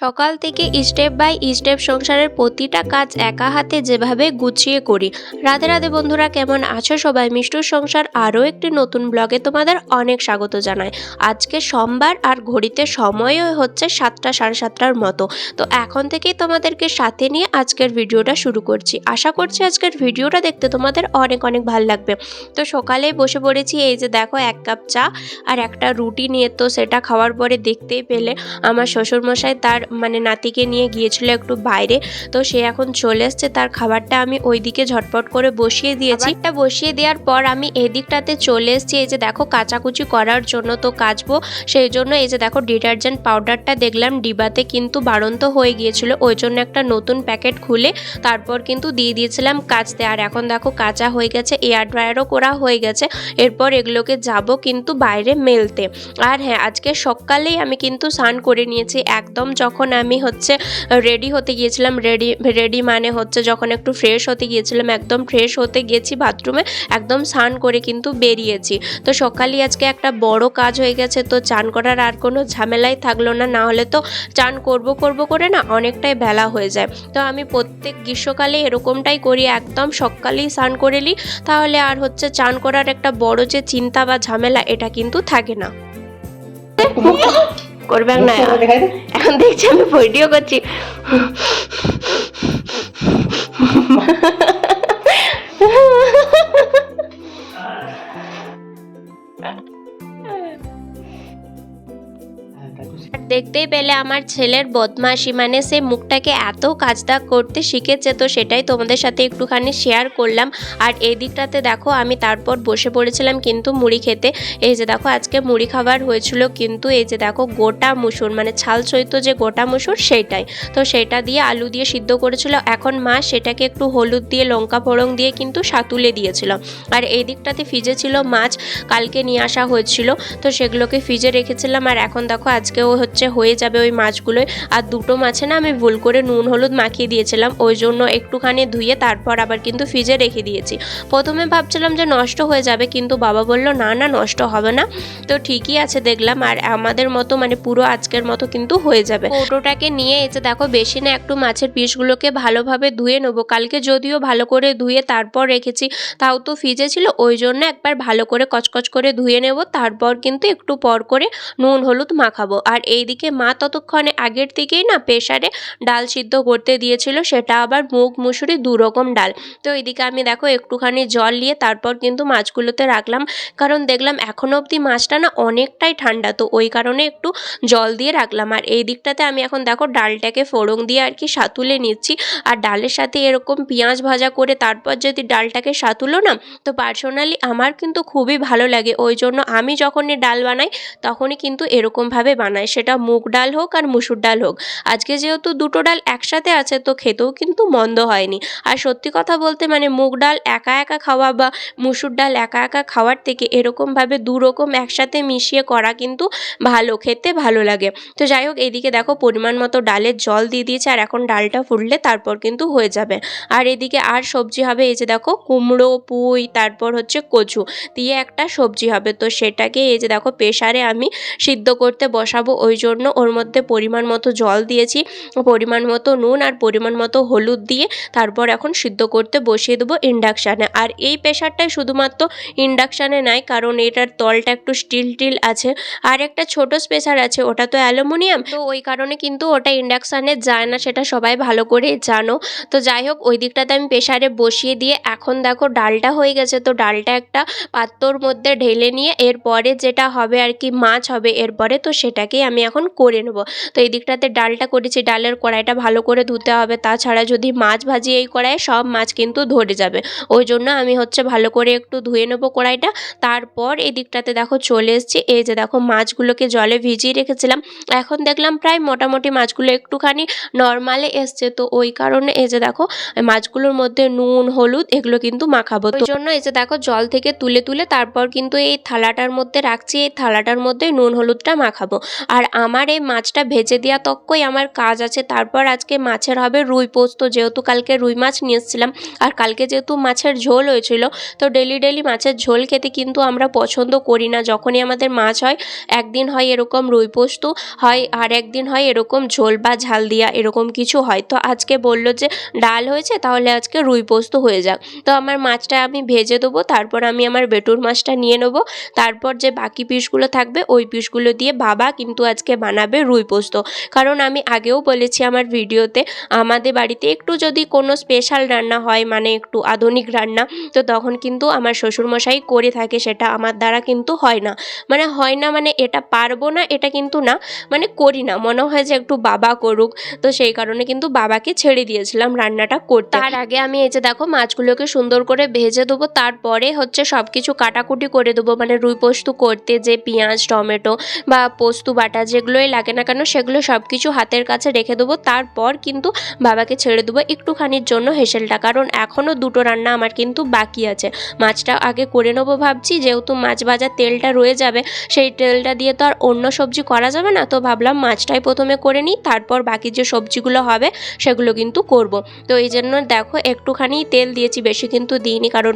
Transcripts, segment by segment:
সকাল থেকে step by step সংসারের প্রতিটা কাজ একা হাতে যেভাবে গুছিয়ে করি। রাধে রাধে বন্ধুরা, কেমন আছো সবাই? মিষ্টুর সংসার আরও একটি নতুন ব্লগে তোমাদের অনেক স্বাগত জানাই। আজকে সোমবার আর ঘড়িতে সময়ও হচ্ছে 7টা সাড়ে 7টার মতো। তো এখন থেকেই তোমাদেরকে সাথে নিয়ে আজকের ভিডিওটা শুরু করছি। আশা করছি আজকের ভিডিওটা দেখতে তোমাদের অনেক অনেক ভালো লাগবে। তো সকালে বসে পড়েছি, এই যে দেখো 1 কাপ চা আর একটা রুটি নিয়ে। তো সেটা খাওয়ার পরে দেখতেই পেলে আমার শ্বশুরমশাই তার নাতিকে নিয়ে গিয়েছিল একটু বাইরে। তো সে এখন চলে এসছে, তার খাবারটা আমি ওইদিকে ঝটপট করে বসিয়ে দিয়েছি। এটা বসিয়ে দেওয়ার পর আমি এদিকটাতে চলে এসেছি, এই যে দেখো কাচাকুচি করার জন্য। তো কাচবো সেই জন্য এই যে দেখো ডিটারজেন্ট পাউডারটা দেখলাম ডিবাতে কিন্তু বাড়ন্ত হয়ে গিয়েছিল, ওই জন্য একটা নতুন প্যাকেট খুলে তারপর কিন্তু দিয়ে দিয়েছিলাম কাচতে। আর এখন দেখো কাঁচা হয়ে গেছে, এয়ার ড্রায়ারও করা হয়ে গেছে। এরপর এগুলোকে যাব কিন্তু বাইরে মেলতে। আর হ্যাঁ, আজকে সকালেই আমি কিন্তু স্নান করে নিয়েছি। একদম যখন আমি রেডি হতে গিয়েছিলাম, রেডি মানে হচ্ছে যখন একটু ফ্রেশ হতে গিয়েছিলাম, একদম ফ্রেশ হতে গেছি বাথরুমে, একদম স্নান করে কিন্তু বেরিয়েছি। তো সকালেই আজকে একটা বড় কাজ হয়ে গেছে। তো চান করার আর কোনো ঝামেলাই থাকলো না, না হলে তো চান করব করে না অনেকটাই বেলা হয়ে যায়। তো আমি প্রত্যেক গ্রীষ্মকালে এরকমটাই করি, একদম সকালেই স্নান করে নিই, তাহলে আর চান করার একটা বড় যে চিন্তা বা ঝামেলা এটা কিন্তু থাকে না। করবেন না, এখন দেখছি আমি ভিডিও করছি। দেখতেই পেলে আমার ছেলের বদমাশি, সে মুখটাকে এত কাজদাগ করতে শিখেছে। তো সেটাই তোমাদের সাথে একটুখানি শেয়ার করলাম। আর এই দিকটাতে দেখো আমি তারপর বসে পড়েছিলাম কিন্তু মুড়ি খেতে। এই যে দেখো আজকে মুড়ি খাবার হয়েছিল কিন্তু এই যে দেখো গোটা মুসুর, ছাল সহিত যে গোটা মুসুর সেইটাই। তো সেটা দিয়ে আলু দিয়ে সিদ্ধ করেছিল। এখন মা সেটাকে একটু হলুদ দিয়ে লঙ্কা ফোড়ন দিয়ে কিন্তু সাতুলে দিয়েছিল। আর এই দিকটাতে ফ্রিজে ছিল মাছ, কালকে নিয়ে আসা হয়েছিল, তো সেগুলোকে ফ্রিজে রেখেছিলাম। আর এখন দেখো আজকেও হয়ে যাবে ওই মাছগুলোই। আর দুটো মাছে না আমি ভুল করে নুন হলুদ মাখিয়ে দিয়েছিলাম, ওই জন্য একটুখানি ধুয়ে তারপর আবার কিন্তু ফ্রিজে রেখে দিয়েছি। প্রথমে ভাবছিলাম যে নষ্ট হয়ে যাবে, কিন্তু বাবা বলল না না নষ্ট হবে না। তো ঠিকই আছে দেখলাম, আর আমাদের মতো পুরো আজকের মতো কিন্তু হয়ে যাবে। কৌটোটাকে নিয়ে এসে দেখো বেশি না একটু মাছের পিসগুলোকে ভালোভাবে ধুয়ে নেবো। কালকে যদিও ভালো করে ধুয়ে তারপর রেখেছি, তাও তো ফ্রিজে ছিল, ওই জন্য একবার ভালো করে কচকচ করে ধুয়ে নেব, তারপর কিন্তু একটু পর করে নুন হলুদ মাখাবো। আর এইদিকে মা ততক্ষণে আগের থেকেই না প্রেসারে ডাল সিদ্ধ করতে দিয়েছিল, সেটা আবার মুগ মুসুরি 2 রকম ডাল। তো এইদিকে আমি দেখো একটুখানি জল নিয়ে তারপর কিন্তু মাছগুলোতে রাখলাম, কারণ দেখলাম এখনো অবধি মাছটা না অনেকটাই ঠান্ডা, তো ওই কারণে একটু জল দিয়ে রাখলাম। আর এই দিকটাতে আমি এখন দেখো ডালটাকে ফোড়ন দিয়ে আর কি সাতুলে নিচ্ছি। আর ডালের সাথে এরকম পেঁয়াজ ভাজা করে তারপর যদি ডালটাকে সাতুলো না, তো পার্সোনালি আমার কিন্তু খুবই ভালো লাগে। ওই জন্য আমি যখনই ডাল বানাই তখনই কিন্তু এরকমভাবে বানাই, সেটা মুগ ডাল হোক আর মুসুর ডাল হোক। আজকে যেহেতু দুটো ডাল একসাথে আছে, তো খেতেও কিন্তু মন্দ হয়নি। আর সত্যি কথা বলতে মুগ ডাল একা একা খাওয়া বা মুসুর ডাল একা একা খাওয়ার থেকে এরকমভাবে 2 রকম একসাথে মিশিয়ে করা কিন্তু ভালো, খেতে ভালো লাগে। তো যাই হোক, এইদিকে দেখো পরিমাণ মতো ডালের জল দিয়ে দিয়েছে, আর এখন ডালটা ফুটলে তারপর কিন্তু হয়ে যাবে। আর এদিকে আর সবজি হবে, এই যে দেখো কুমড়ো, পুঁই, তারপর কচু দিয়ে একটা সবজি হবে। তো সেটাকে এই যে দেখো প্রেসারে আমি সিদ্ধ করতে বসাবো, ওই জন্য ওর মধ্যে পরিমাণ মতো জল দিয়েছি, পরিমাণ মতো নুন আর পরিমাণ মতো হলুদ দিয়ে তারপর এখন সিদ্ধ করতে বসিয়ে দেবো ইন্ডাকশানে। আর এই প্রেসারটাই শুধুমাত্র ইন্ডাকশানে নাই, কারণ এটার তলটা একটু স্টিল আছে। আর একটা ছোট প্রেসার আছে, ওটা তো অ্যালুমিনিয়াম, তো ওই কারণে কিন্তু ওটা ইন্ডাকশানে যায় না, সেটা সবাই ভালো করে জানো। তো যাই হোক, ওই দিকটাতে আমি প্রেসারে বসিয়ে দিয়ে এখন দেখো ডালটা হয়ে গেছে। তো ডালটা একটা পাত্রর মধ্যে ঢেলে নিয়ে এরপরে যেটা হবে আর কি মাছ হবে এরপরে, তো সেটাকেই আমি এখন করে নেব। তো এই দিকটাতে ডালটা করেছি, ডালের কড়াইটা ভালো করে ধুতে হবে, তাছাড়া যদি মাছ ভাজি এই কড়াইয়ে সব মাছ কিন্তু ধরে যাবে, ওই জন্য আমি ভালো করে একটু ধুয়ে নেবো কড়াইটা। তারপর এই দিকটাতে দেখো চলে এসেছি, এই যে দেখো মাছগুলোকে জলে ভিজিয়ে রেখেছিলাম, এখন দেখলাম প্রায় মোটামুটি মাছগুলো একটুখানি নর্মালে এসছে। তো ওই কারণে এই যে দেখো মাছগুলোর মধ্যে নুন হলুদ এগুলো কিন্তু মাখাবো, ওই জন্য এই যে দেখো জল থেকে তুলে তারপর কিন্তু এই থালাটার মধ্যে রাখছি, এই থালাটার মধ্যে নুন হলুদটা মাখাবো। আর আমার এই মাছটা ভেজে দেওয়া তক্কই আমার কাজ আছে। তারপর আজকে মাছের হবে রুই পোস্ত, যেহেতু কালকে রুই মাছ নিয়ে এসেছিলাম আর কালকে যেহেতু মাছের ঝোল হয়েছিল, তো ডেলি মাছের ঝোল খেতে কিন্তু আমরা পছন্দ করি না। যখনই আমাদের মাছ হয়, একদিন হয় এরকম রুই পোস্ত হয় আর একদিন হয় এরকম ঝোল বা ঝাল দিয়া এরকম কিছু হয়। তো আজকে বলল যে ডাল হয়েছে, তাহলে আজকে রুই পোস্ত হয়ে যাক। তো আমার মাছটা আমি ভেজে দেবো, তারপর আমি আমার বেটুর মাছটা নিয়ে নেব। তারপর যে বাকি পিসগুলো থাকবে ওই পিসগুলো দিয়ে বাবা কিন্তু আজকে বানাবে রুই পোস্ত। কারণ আমি আগেও বলেছি আমার ভিডিওতে, আমাদের বাড়িতে একটু যদি কোনো স্পেশাল রান্না হয়, মানে একটু আধুনিক রান্না, তো তখন কিন্তু আমার শ্বশুরমশাই করে থাকে, সেটা আমার দ্বারা কিন্তু হয় না। মানে এটা পারবো না এটা কিন্তু না, মানে করি না, মনে হয় যে একটু বাবা করুক। তো সেই কারণে কিন্তু বাবাকে ছেড়ে দিয়েছিলাম রান্নাটা করতে। তার আগে আমি এই যে দেখো মাছগুলোকে সুন্দর করে ভেজে দেবো, তারপরে হচ্ছে সব কিছু কাটাকুটি করে দেবো। মানে রুই পোস্ত করতে যে পেঁয়াজ, টমেটো বা পোস্ত বাটা যেগুলোই লাগে না কেন, সেগুলো সব কিছু হাতের কাছে রেখে দেবো। তারপর কিন্তু বাবাকে ছেড়ে দেবো একটুখানির জন্য হেসেলটা, কারণ এখনও দুটো রান্না আমার কিন্তু বাকি আছে। মাছটা আগে করে নেবো ভাবছি, যেহেতু মাছ ভাজার তেলটা রয়ে যাবে, সেই তেলটা দিয়ে তো আর অন্য সবজি করা যাবে না। তো ভাবলাম মাছটাই প্রথমে করে নিই, তারপর বাকি যে সবজিগুলো হবে সেগুলো কিন্তু করব। তো এই জন্য দেখো একটুখানি তেল দিয়েছি, বেশি কিন্তু দিইনি, কারণ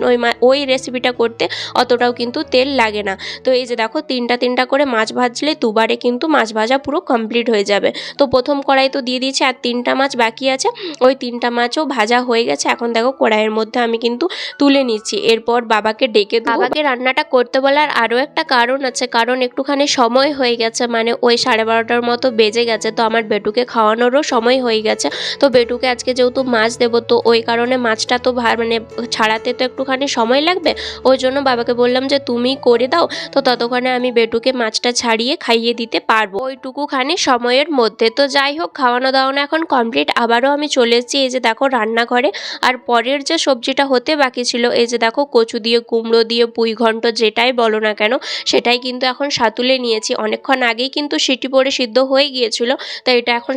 ওই রেসিপিটা করতে অতটাও কিন্তু তেল লাগে না। তো এই যে দেখো তিনটা করে মাছ ভাজলে দুবারে কিন্তু মাছ ভাজা পুরো কমপ্লিট হয়ে যাবে। তো প্রথম কড়াই তো দিয়ে দিয়েছি, আর 3টা মাছ বাকি আছে, ওই 3টা মাছও ভাজা হয়ে গেছে। এখন দেখো কড়াইয়ের মধ্যে আমি কিন্তু তুলে নিচ্ছি, এরপর বাবাকে ডেকে দেবো। বাবাকে রান্নাটা করতে বলার আরও একটা কারণ আছে, কারণ একটুখানি সময় হয়ে গেছে, মানে ওই 12:30টার মতো বেজে গেছে। তো আমার বেটুকে খাওয়ানোরও সময় হয়ে গেছে। তো বেটুকে আজকে যেহেতু মাছ দেবো, তো ওই কারণে মাছটা তো মানে ছাড়াতে তো একটুখানি সময় লাগবে। ওই জন্য বাবাকে বললাম যে তুমি করে দাও, তো ততক্ষণে আমি বেটুকে মাছটা ছাড়িয়ে খাইয়ে দিতে পারবো ওইটুকুখানি সময়ের মধ্যে। তো যাই হোক, খাওয়ানো দাওয়ানো এখন কমপ্লিট। আবারও আমি চলে এসেছি এই যে দেখো রান্নাঘরে। আর পরের যে সবজিটা হতে বাকি ছিল, এই যে দেখো কচু দিয়ে, কুমড়ো দিয়ে, পুঁই ঘন্ট যেটাই বলো না কেন, সেটাই কিন্তু এখন সাতুলে নিয়েছি। অনেকক্ষণ আগেই কিন্তু সিটি পড়ে সিদ্ধ হয়ে গিয়েছিল, তাই এটা এখন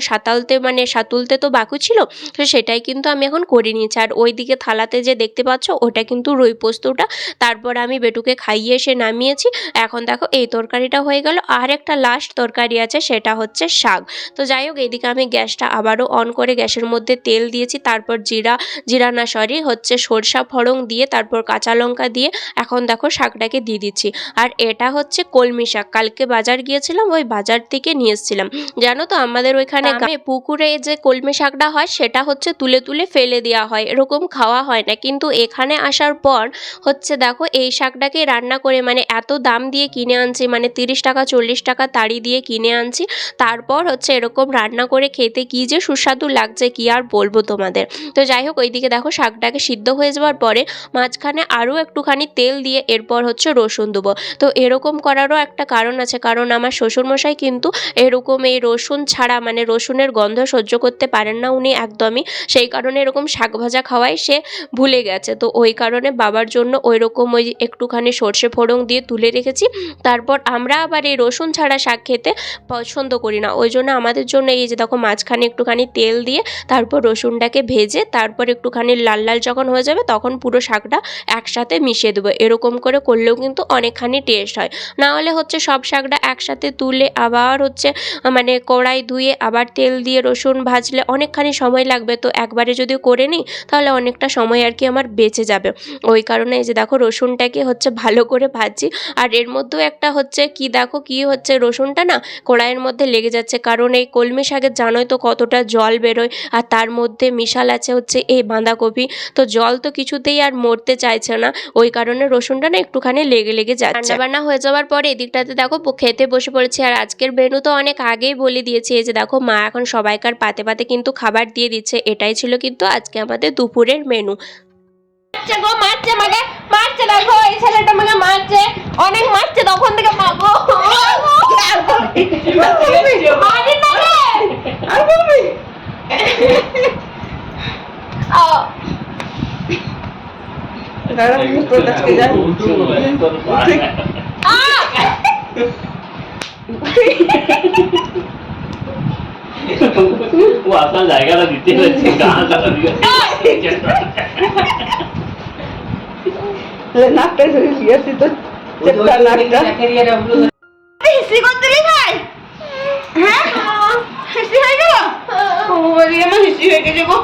সাতুলতে তো বাকি ছিল, তো সেটাই কিন্তু আমি এখন করে নিয়েছি। আর ওইদিকে থালাতে যে দেখতে পাচ্ছ, ওটা কিন্তু রুই পোস্তটা। তারপর আমি বেটুকে খাইয়ে এসে নামিয়েছি। এখন দেখো এই তরকারিটা হয়ে গেল, আর একটা লাস্ট তরকারি আছে, সেটা হচ্ছে শাক। তো যাই হোক, এইদিকে আমি গ্যাসটা আবারও অন করে গ্যাসের মধ্যে তেল দিয়েছি, তারপর সরষা ফোড়ন দিয়ে, তারপর কাঁচা লঙ্কা দিয়ে এখন দেখো শাকটাকে দিয়ে দিচ্ছি। আর এটা হচ্ছে কলমি শাক, কালকে বাজার গিয়েছিলাম, ওই বাজার থেকে নিয়ে এসেছিলাম। জানো তো আমাদের ওইখানে পুকুরে যে কলমি শাকটা হয়, সেটা হচ্ছে তুলে ফেলে দেওয়া হয়, এরকম খাওয়া হয় না। কিন্তু এখানে আসার পর হচ্ছে দেখো এই শাকটাকে রান্না করে, মানে এত দাম দিয়ে কিনে আনছি, মানে 30 টাকা 40 টাকা তাড়ি দিয়ে কিনে আনছি। তারপর হচ্ছে এরকম রান্না করে খেতে কি যে সুস্বাদু লাগছে, কি আর বলবো তোমাদের। তো যাই হোক, ওইদিকে দেখো শাকটাকে সিদ্ধ হয়ে যাওয়ার পরে মাঝখানে আরও একটুখানি তেল দিয়ে এরপর হচ্ছে রসুন দেবো। তো এরকম করারও একটা কারণ আছে, কারণ আমার শ্বশুরমশাই কিন্তু এরকম এই রসুন ছাড়া, মানে রসুনের গন্ধ সহ্য করতে পারেন না উনি একদমই। সেই কারণে এরকম শাক ভাজা খাওয়াই সে ভুলে গেছে। তো ওই কারণে বাবার জন্য ওই একটুখানি সর্ষে ফোড়ন দিয়ে তুলে রেখেছি। তারপর আমরা আবার এই রসুন ছাড়া শাক খেতে পছন্দ করি না, ওই জন্য আমাদের জন্য এই যে দেখো মাঝখানে একটুখানি তেল দিয়ে, তারপর রসুনটাকে ভেজে, তারপর একটুখানি লাল লাল যখন হয়ে যাবে, তখন পুরো শাকটা একসাথে মিশিয়ে দেবো। এরকম করে করলেও কিন্তু অনেকখানি টেস্ট হয়। না হলে হচ্ছে সব শাকটা একসাথে তুলে আবার হচ্ছে মানে কড়াই ধুয়ে আবার তেল দিয়ে রসুন ভাজলে অনেকখানি সময় লাগবে। তো একবারে যদি করে নিই, তাহলে অনেকটা সময় আর কি আমার বেঁচে যাবে। ওই কারণে এই যে দেখো রসুনটাকে হচ্ছে ভালো করে ভাজছি। আর এর মধ্যেও একটা হচ্ছে কি হচ্ছে রসুনটা না কড়াইয়ের মধ্যে লেগে যাচ্ছে, কারণ এই কলমি শাকের জানোই তো কতটা জল বেরোয়, আর তার মধ্যে মিশাল আছে হচ্ছে এই বাঁধাকপি। তো জল তো কিছুতেই আর মরতে চাইছে না, ওই কারণে রসুনটা না একটুখানি লেগে যাচ্ছে। রান্নাবান্না হয়ে যাওয়ার পরে এদিকটাতে দেখো খেতে বসে পড়েছি। আর আজকের মেনু তো অনেক আগেই বলে দিয়েছি, এই যে দেখো মা এখন সবাইকার পাতে পাতে কিন্তু খাবার দিয়ে দিচ্ছে। এটাই ছিল কিন্তু আজকে আমাদের দুপুরের মেনু। মারছে দেখো, এই ছেলেটা আমাকে মারছে, অনেক মারছে, তখন থেকে পাবো জায়গাটা দিতে হচ্ছে নাকটাই ধরে লিয়েছি তো নাকটা হিসি করতে ভাই হ্যাঁ হিস্ট্রি হয়ে গেল ও বাবা আমার হিস্ট্রি হয়ে গেছে গো।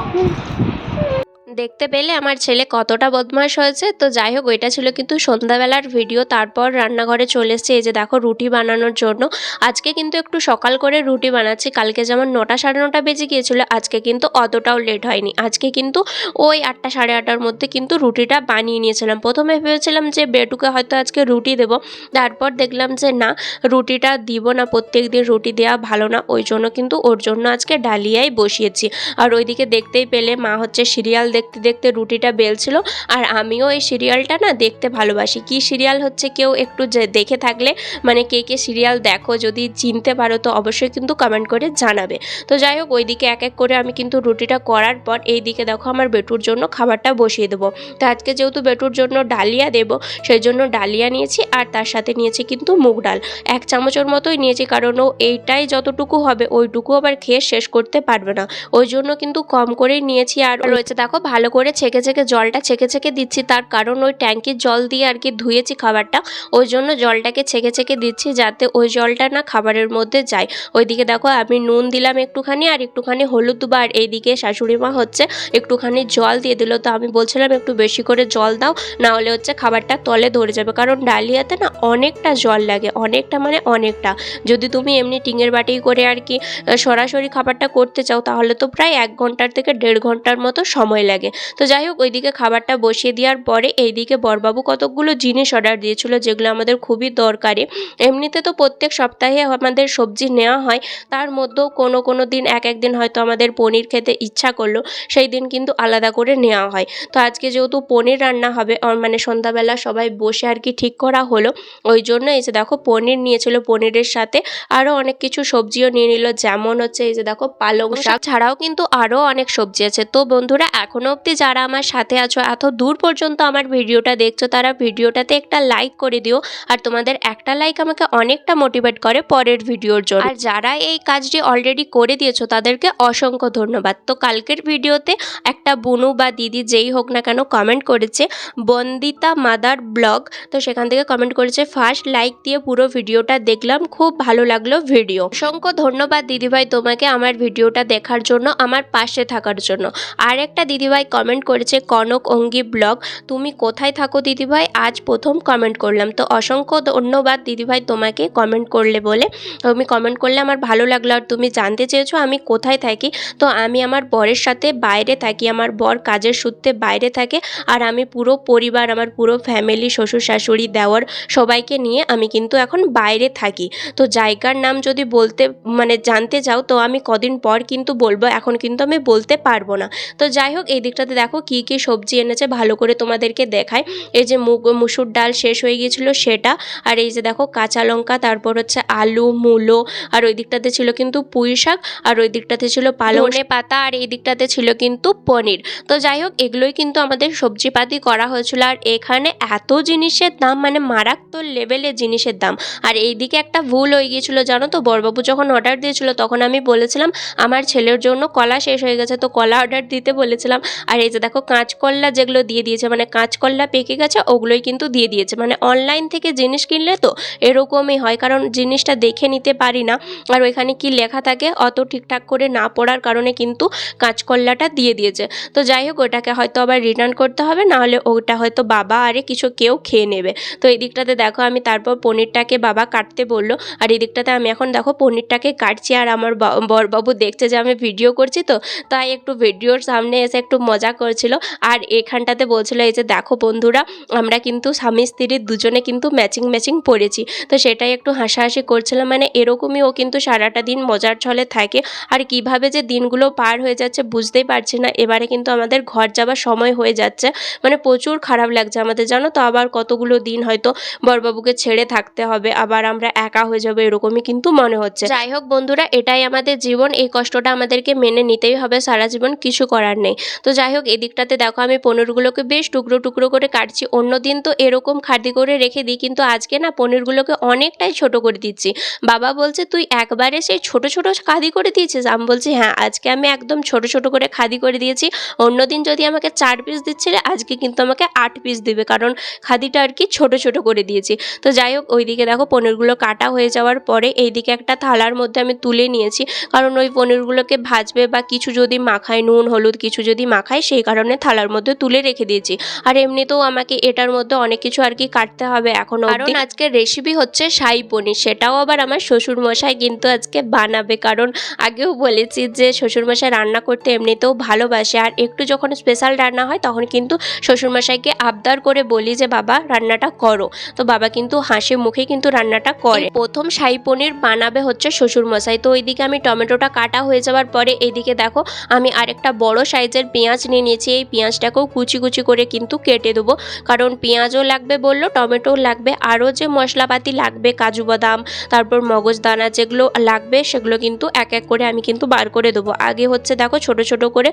দেখতে পেলে আমার ছেলে কতটা বদমাশ হয়েছে। তো যাই হোক, ওইটা ছিল কিন্তু সন্ধ্যাবেলার ভিডিও। তারপর রান্নাঘরে চলে এসেছি, এই যে দেখো রুটি বানানোর জন্য। আজকে কিন্তু একটু সকাল করে রুটি বানাচ্ছি। কালকে যেমন 9টা সাড়ে 9টা বেজে গিয়েছিল, আজকে কিন্তু অতটাও লেট হয়নি। আজকে কিন্তু ওই 8টা সাড়ে 8টার মধ্যে কিন্তু রুটিটা বানিয়ে নিয়েছিলাম। প্রথমে ভেবেছিলাম যে বেটুকে হয়তো আজকে রুটি দেবো, তারপর দেখলাম যে না, রুটিটা দিব না, প্রত্যেক দিন রুটি দেওয়া ভালো না। ওই জন্য কিন্তু ওর জন্য আজকে ডালিয়াই বসিয়েছি। আর ওইদিকে দেখতেই পেলে মা হচ্ছে সিরিয়াল দেখতে দেখতে রুটিটা বেলছিল। আর আমিও এই সিরিয়ালটা না দেখতে ভালোবাসি। কি সিরিয়াল হচ্ছে কেউ একটু দেখে থাকলে, মানে কে কে সিরিয়াল দেখো যদি চিনতে পারো তো অবশ্যই কিন্তু কমেন্ট করে জানাবে। তো যাই হোক, ওইদিকে এক এক করে আমি কিন্তু রুটিটা করার পর এইদিকে দেখো আমার বেটুর জন্য খাবারটা বসিয়ে দেবো। তো আজকে যেহেতু বেটুর জন্য ডালিয়া দেবো, সেই জন্য ডালিয়া নিয়েছি আর তার সাথে নিয়েছি কিন্তু মুগ ডাল। 1 চামচের মতোই নিয়েছি, কারণ ও এইটাই যতটুকু হবে ওইটুকু আবার খেয়ে শেষ করতে পারবে না, ওই জন্য কিন্তু কম করেই নিয়েছি। আর রয়েছে দেখো ভালো করে ছেঁকে ছেঁকে জলটা ছেঁকে ছেঁকে দিচ্ছি, তার কারণ ওই ট্যাঙ্কির জল দিয়ে আর কি ধুয়েছি খাবারটা, ওই জন্য জলটাকে ছেঁকে ছেঁকে দিচ্ছি যাতে ওই জলটা না খাবারের মধ্যে যায়। ওইদিকে দেখো আমি নুন দিলাম একটুখানি আর একটুখানি হলুদ দেবো, আর এইদিকে শাশুড়ি মা হচ্ছে একটুখানি জল দিয়ে দিল। তো আমি বলছিলাম একটু বেশি করে জল দাও, না হলে হচ্ছে খাবারটা তলে ধরে যাবে, কারণ ডালিয়াতে না অনেকটা জল লাগে, অনেকটা মানে অনেকটা। যদি তুমি এমনি টিঙের বাটি করে আর কি সরাসরি খাবারটা করতে চাও তাহলে তো প্রায় 1 ঘন্টার থেকে 1.5 ঘন্টার মতো সময় লাগে। তো যাই হোক, ওইদিকে খাবারটা বসিয়ে দেওয়ার পরে এইদিকে বড়বাবু কতকগুলো জিনিস অর্ডার দিয়েছিল যেগুলো আমাদের খুবই দরকারি। এমনিতে তো প্রত্যেক সপ্তাহে আমাদের সবজি নেওয়া হয়, তার মধ্যেও কোনো দিন এক দিন হয়তো আমাদের পনির খেতে ইচ্ছা করলো, সেই দিন কিন্তু আলাদা করে নেওয়া হয়। তো আজকে যেহেতু পনির রান্না হবে, মানে সন্ধ্যাবেলা সবাই বসে আর কি ঠিক করা হলো, ওই জন্য এই যে দেখো পনির নিয়েছিল, পনিরের সাথে আরও অনেক কিছু সবজিও নিয়ে নিল, যেমন হচ্ছে এই যে দেখো পালং শাক ছাড়াও কিন্তু আরও অনেক সবজি আছে। তো বন্ধুরা, এখনও অবধি যারা আমার সাথে আছো, এত দূর পর্যন্ত আমার ভিডিওটা দেখছো, তারা ভিডিওটাতে একটা লাইক করে দিও। আর তোমাদের একটা লাইক আমাকে অনেকটা মোটিভেট করে পরের ভিডিওর জন্য। আর যারা এই কাজটি অলরেডি করে দিয়েছো তাদেরকে অসংখ্য ধন্যবাদ। তো কালকের ভিডিওতে একটা বুনু বা দিদি যেই হোক না কেন কমেন্ট করেছে, বন্দিতা মাদার ব্লগ, তো সেখান থেকে কমেন্ট করেছে ফার্স্ট লাইক দিয়ে পুরো ভিডিওটা দেখলাম, খুব ভালো লাগলো ভিডিও। অসংখ্য ধন্যবাদ দিদিভাই তোমাকে আমার ভিডিওটা দেখার জন্য, আমার পাশে থাকার জন্য। আর একটা দিদিভাই কমেন্ট করেছে কনক অঙ্গি ব্লগ, তুমি কোথায় থাকো দিদিভাই, আজ প্রথম কমেন্ট করলাম। তো অসংখ্য ধন্যবাদ দিদিভাই তোমাকে কমেন্ট করলে বলে, তুমি কমেন্ট করলে আমার ভালো লাগলো। আর তুমি জানতে চেয়েছো আমি কোথায় থাকি, তো আমি আমার বরের সাথে বাইরে থাকি, আমার বর কাজের সূত্রে বাইরে থাকে, আর আমি পুরো পরিবার, আমার পুরো ফ্যামিলি, শ্বশুর শাশুড়ি দেওর সবাইকে নিয়ে আমি কিন্তু এখন বাইরে থাকি। তো জায়গার নাম যদি বলতে মানে জানতে চাও তো আমি কদিন পর কিন্তু বলবো, এখন কিন্তু আমি বলতে পারবো না। তো যাই হোক, এই দিকটাতে দেখো কি কি সবজি এনেছে ভালো করে তোমাদেরকে দেখায়। এই যে মুসুর ডাল শেষ হয়ে গিয়েছিল সেটা, আর এই যে দেখো কাঁচা লঙ্কা, তারপর হচ্ছে আলু, মূলো, আর ওই দিকটাতে ছিল কিন্তু পুঁই শাক, আর ওই দিকটাতে ছিল পালনে পাতা, আর এই দিকটাতে ছিল কিন্তু পনির। তো যাই হোক, এগুলোই কিন্তু আমাদের সবজিপাতি করা হয়েছিল। আর এখানে এত জিনিসের দাম, মানে মারাত্মক লেভেলের জিনিসের দাম। আর এইদিকে একটা ভুল হয়ে গিয়েছিল জানো তো, বড়বাবু যখন অর্ডার দিয়েছিল তখন আমি বলেছিলাম আমার ছেলের জন্য কলা শেষ হয়ে গেছে, তো কলা অর্ডার দিতে বলেছিলাম। আর এই যে দেখো কাঁচকলা যেগুলো দিয়ে দিয়েছে, মানে কাঁচকলা পেকে গেছে ওগুলোই কিন্তু দিয়ে দিয়েছে। মানে অনলাইন থেকে জিনিস কিনলে তো এরকমই হয়, কারণ জিনিসটা দেখে নিতে পারি না, আর ওইখানে কি লেখা থাকে অত ঠিকঠাক করে না পড়ার কারণে কিন্তু কাঁচকলাটা দিয়ে দিয়েছে। তো যাই হোক, ওটাকে হয়তো আবার রিটার্ন করতে হবে, নাহলে ওটা হয়তো বাবা আরে কিছু কেউ খেয়ে নেবে। তো এই দিকটাতে দেখো আমি তারপর পনিরটাকে বাবা কাটতে বললো, আর এই দিকটাতে আমি এখন দেখো পনিরটাকে কাটছি। আর আমার বরবাবু দেখছে যে আমি ভিডিও করছি, তো তাই একটু ভিডিওর সামনে এসে একটু মজা করছিল। আর এখানটাতে বলছিল এই যে দেখো বন্ধুরা, আমরা কিন্তু স্বামী স্ত্রী দুজনে কিন্তু ম্যাচিং পরেছি। তো সেটাই একটু হাসাহাসি করছিলাম, মানে এরকমই ও কিন্তু সারাটা দিন মজার ছলে থাকে। আর কিভাবে যে দিনগুলো পার হয়ে যাচ্ছে বুঝতেই পারছি না। এবারে কিন্তু আমাদের ঘর যাবার সময় হয়ে যাচ্ছে, মানে প্রচুর খারাপ লাগছে আমাদের জানো তো। আবার কতগুলো দিন হয়তো বরবাবুকে ছেড়ে থাকতে হবে, আবার আমরা একা হয়ে যাবো এরকমই কিন্তু মনে হচ্ছে। যাই হোক বন্ধুরা, এটাই আমাদের জীবন, এই কষ্টটা আমাদেরকে মেনে নিতেই হবে সারা জীবন, কিছু করার নেই। তো যাই হোক এদিকটাতে দেখো আমি পনিরগুলোকে বেশ টুকরো টুকরো করে কাটছি। অন্যদিন তো এরকম খাদি করে রেখে দিই, কিন্তু আজকে না পনিরগুলোকে অনেকটাই ছোট করে দিচ্ছি। বাবা বলছে, তুই একবারে সেই ছোট ছোট খাদি করে দিয়েছিস? আমি বলছি হ্যাঁ, আজকে আমি একদম ছোট ছোট করে খাদি করে দিয়েছি। অন্যদিন যদি আমাকে 4 পিস দিচ্ছিলে, আজকে কিন্তু আমাকে 8 পিস দিবে, কারণ খাদিটা আর কি ছোট ছোট করে দিয়েছি। তো যাই হোক ওইদিকে দেখো পনিরগুলো কাটা হয়ে যাওয়ার পরে এইদিকে একটা থালার মধ্যে আমি তুলে নিয়েছি, কারণ ওই পনিরগুলোকে ভাজবে বা কিছু যদি মাখায়, নুন হলুদ কিছু যদি মাখায়, সেই কারণে থালার মধ্যে তুলে রেখে দিয়েছি। আর এমনিতেও আমাকে এটার মধ্যে অনেক কিছু আর কি কাটতে হবে এখনো, কারণ আজকের রেসিপি হচ্ছে শাহী পনির। সেটাও আবার আমার শ্বশুরমশাই কিন্তু আজকে বানাবে, কারণ আগেও বলেছি যে শ্বশুরমশাই রান্না করতে এমনিতেও ভালোবাসে, আর একটু যখন স্পেশাল রান্না হয় তখন কিন্তু শ্বশুরমশাইকে আবদার করে বলি যে বাবা রান্নাটা করো। তো বাবা কিন্তু হাসি মুখে কিন্তু রান্নাটা করে। প্রথম শাহী পনির বানাবে হচ্ছে শ্বশুরমশাই। তো ওইদিকে আমি টমেটোটা কাটা হয়ে যাওয়ার পরে এইদিকে দেখো আমি আরেকটা বড় সাইজের পেঁয়াজ নিয়ে নিয়েছি। এই পেঁয়াজটাকেও কুচি কুচি করে কিন্তু কেটে দেবো, কারণ পেঁয়াজও লাগবে বললো, টমেটোও লাগবে, আরও যে মশলাপাতি লাগবে কাজু বাদাম তারপর মগজদানা যেগুলো লাগবে সেগুলো কিন্তু এক এক করে আমি কিন্তু বার করে দেবো। আগে হচ্ছে দেখো ছোট ছোট করে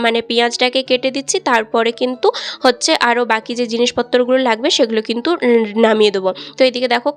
মানে পেঁয়াজটাকে কেটে দিচ্ছি, তারপরে কিন্তু হচ্ছে আরও বাকি যে জিনিসপত্রগুলো লাগবে সেগুলো কিন্তু নামিয়ে দেবো। তো এইদিকে দেখো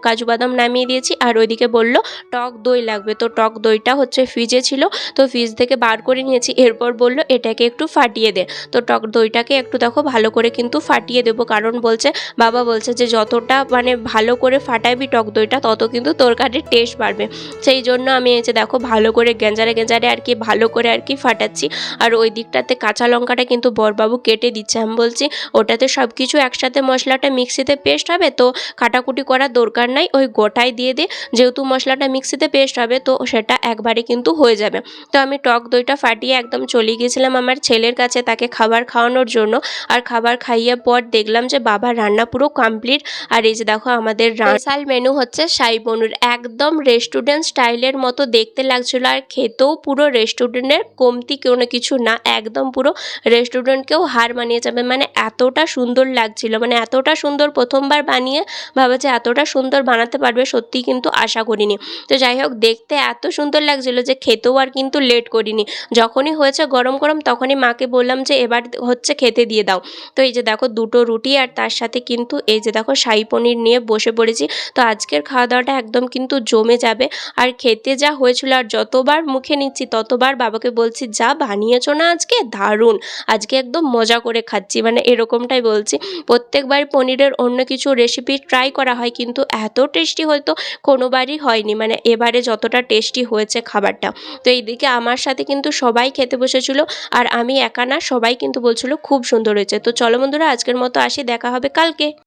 কাজু বাদাম নামিয়ে দিয়েছি, আর ওইদিকে বললো টক দই লাগবে। তো টক দইটা হচ্ছে ফ্রিজে ছিল, তো ফ্রিজ থেকে বার করে নিয়েছি। এরপর বললো এটাকে একটু ফাটিয়ে দে। তো টক দইটাকে একটু দেখো ভালো করে কিন্তু ফাটিয়ে দেবো, কারণ বলছে বাবা বলছে যে যতটা মানে ভালো করে ফাটাবি টক দইটা তত কিন্তু তরকারির টেস্ট বাড়বে। সেই জন্য আমি এই যে দেখো ভালো করে গেঁজারে গেঁজারে আর কি ভালো করে আর কি ফাটাচ্ছি। আর ওই দিকটাতে কাঁচা লঙ্কাটা কিন্তু বরবাবু কেটে দিচ্ছে। আমি বলছি ওটাতে সব কিছু একসাথে মশলাটা মিক্সিতে পেস্ট হবে, তো কাটাকুটি করার দরকার নাই, ওই গোটাই দিয়ে দে, যেহেতু মশলাটা মিক্সিতে পেস্ট হবে তো সেটা একবারে কিন্তু হয়ে যাবে। তো আমি টক দইটা ফাটিয়ে একদম চলে গিয়েছিলাম আমার ছেলের কাছে তাকে খাবার খাওয়ানোর জন্য। আর খাবার খাইয়ে পর দেখলাম যে বাবার রান্না পুরো কমপ্লিট। আর এই যে দেখো আমাদের স্পেশাল মেনু হচ্ছে শাহী পনির, একদম রেস্টুরেন্ট স্টাইলের মতো দেখতে লাগছিল, আর খেতেও পুরো রেস্টুরেন্টের কমতি কোনো কিছু না, একদম পুরো রেস্টুরেন্টকেও হার মানিয়ে যাবে। মানে এতটা সুন্দর লাগছিল, মানে এতটা সুন্দর প্রথমবার বানিয়ে ভাবা যে এতটা সুন্দর বানাতে পারবে সত্যি কিন্তু আশা করিনি। তো যাই হোক দেখতে এত সুন্দর লাগছিল যে খেতেও আর কিন্তু লেট করিনি। যখনই হয়েছে গরম গরম তখনই মাকে বললাম যে এবার হচ্ছে খেতে দিয়ে দাও। তো এই যে দেখো দুটো রুটি আর তার সাথে কিন্তু এই যে দেখো শাহী পনির নিয়ে বসে পড়েছি। তো আজকের খাওয়া দাওয়াটা একদম কিন্তু জমে যাবে। আর খেতে যা হয়েছিল, আর যতবার মুখে নিচ্ছি ততবার বাবাকে বলছি যা বানিয়েছো না আজকে দারুণ, আজকে একদম মজা করে খাচ্ছি, মানে এরকমটাই বলছি। প্রত্যেকবার পনিরের অন্য কিছু রেসিপি ট্রাই করা হয় কিন্তু এত টেস্টি হয়তো কোনোবারই হয়নি, মানে এবারে যতটা টেস্টি হয়েছে খাবারটা। তো এইদিকে আমার সাথে কিন্তু সবাই খেতে বসেছিল, আর আমি একা না, সবাই কিন্তু বলছিল খুব সুন্দর হয়েছে। তো চলো বন্ধুরা আজকের মতো আসি, দেখা হবে কালকে।